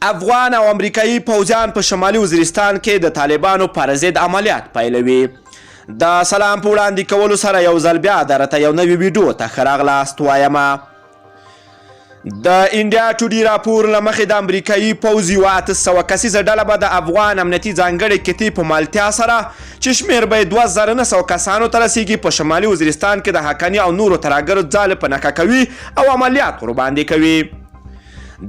افغان او امریکایي پوځیان په شمالي وزیرستان کې د طالبانو پر ضد عملیات پیلوي. د سلام په وړاندې کولو سره یو ځل بیا درته یو نوي ویډیو ته ښه راغلاست وایمه. د انډیا ټوډي راپور له مخې د امریکایي پوځ یوه 800 کسیزه ډله به د افغان امنیتي ځانګړې کتې په مالتیا سره چې شمېر به یې 2900 کسانو ته رسیږي په شمالي وزیرستان کې د حقاني او نورو ترهګرو ځالې په نښه کوي او عملیات ورباندې کوي.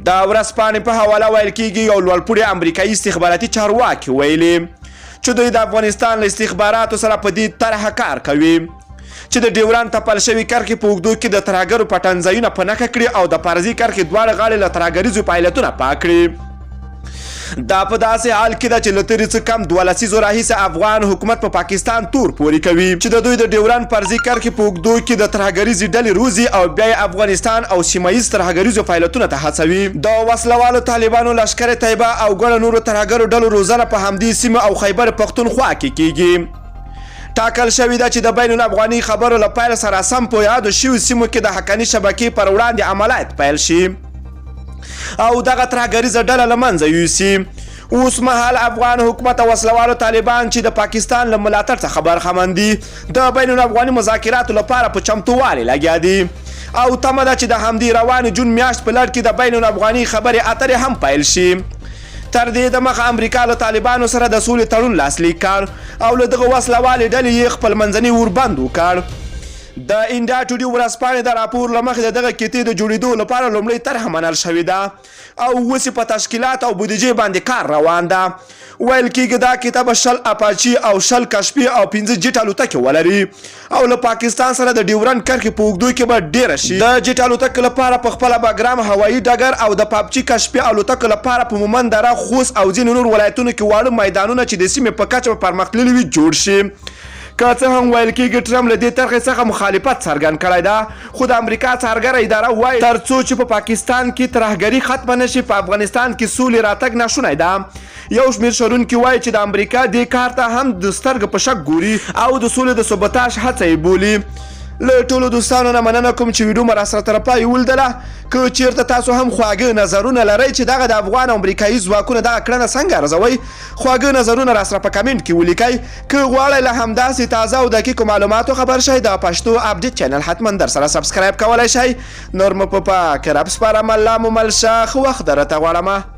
د ورځپاڼې په حواله ویل کېږي یو لوړپوړي امریکایي استخباراتي چارواکي ویلي چې دوی د افغانستان له استخباراتو سره په دې طرحه کار کوي چې د ډیوران تپل شوي کرښې په اوږدو کې د ترهګرو پټنځایونه په نښه کړي او د پارزي کرښې دواړه غاړې له ترهګریزو فعالیتونه پاک کړي. دا په داسې حال کې ده چې له تېرې څه کم 2 لسیزو راهیسې افغان حکومت په پاکستان تور پورې کوي چې د دوی د ډیوران پرزي کرښې په اوږدو کې د ترهګریزې ډلې روزي او بیا یې افغانستان او سیمه ییز ترهګریزو فعالیتونو ته هڅوي. د وسلوالو طالبانو لشکر طیبه او ګڼو نورو ترهګرو ډلو روزنه په همدې سیمه او خیبر پښتونخوا کې کیږي. ټاکل شوې ده چې د بین الافغاني خبرو له پیل سره سم په یادو شویو سیمو کې د حقاني شبکې پر وړاندې عملیات پیل شي او دغه ترهګریزه ډله له منځه یوسي. اوس مهال افغان حکومت او وسلوالو طالبان چې د پاکستان له ملاتړ څخه برخمن دي د بین الافغاني مذاکراتو لپاره په چمتووالي لګیا دي او تمه ده چې د همدې روانې جون میاشت په لړ کې د بین الافغاني خبرې اترې هم پیل شي. تر دې دمخه امریکا له طالبانو سره د سولې تړون لاسلیک کړ او له دغه وسلوالې ډلې یې خپل منځني اوربند وکړ. د انډیا ټوډي ورځپاڼې د راپور له مخې د دغه کتې د جوړېدو لپاره لومړۍ طرحه منل شوې ده او اوس په تشکیلات او بودیجې باندې کار روان ده. ویل کېږي دا کتاب 10 اپاچي او 10 کشپي او 15 جیټ الوتکې ولري او له پاکستان سره د ډیورن کرښې په اوږدو کې به ډیره شي. د جیټ الوتکو لپاره په خپله به ګرام هوایي ډګر او د پاپچي کشپي الوتکو لپاره په مومند دره، خوست او ځینې نور ولایتونو کې واړه میدانونه چې د سیمې په کچه پرمختللي وي جوړ شي. که څه هم ویل کېږي ټرمپ له دې طرحې څخه مخالفت څرګند کړی ده خو د امریکا څارګره اداره وایي تر څو چې په پاکستان کې ترهګري ختمه نه شي په افغانستان کې سولې راتګ ناشونی ده. یو شمېر شنونکي وایي چې د امریکا دې کار ته هم د سترګې په شک ګوري او د سولې د ثبتاژ هڅه یې بولي. له ټولو دوستانو نه مننه کوم چې ویډیو مو راسره تر پای ولیدله. که چیرته تاسو هم خواږه نظرونه لرئ چې دغه د افغان او امریکایي ځواکونه دغه کړنه څنګه ارزوئ، خواږه نظرونه راسره په کمنټ کې ولیکئ. که غواړئ له همداسې تازه او دقیقو معلوماتو خبر شئ د پښتو اپډیټ چینل حتما در سره سبسکرایب کولی شئ. نور مو په پاک رب سپارم. الله مو مل شه. ښه وخت درته غواړمه.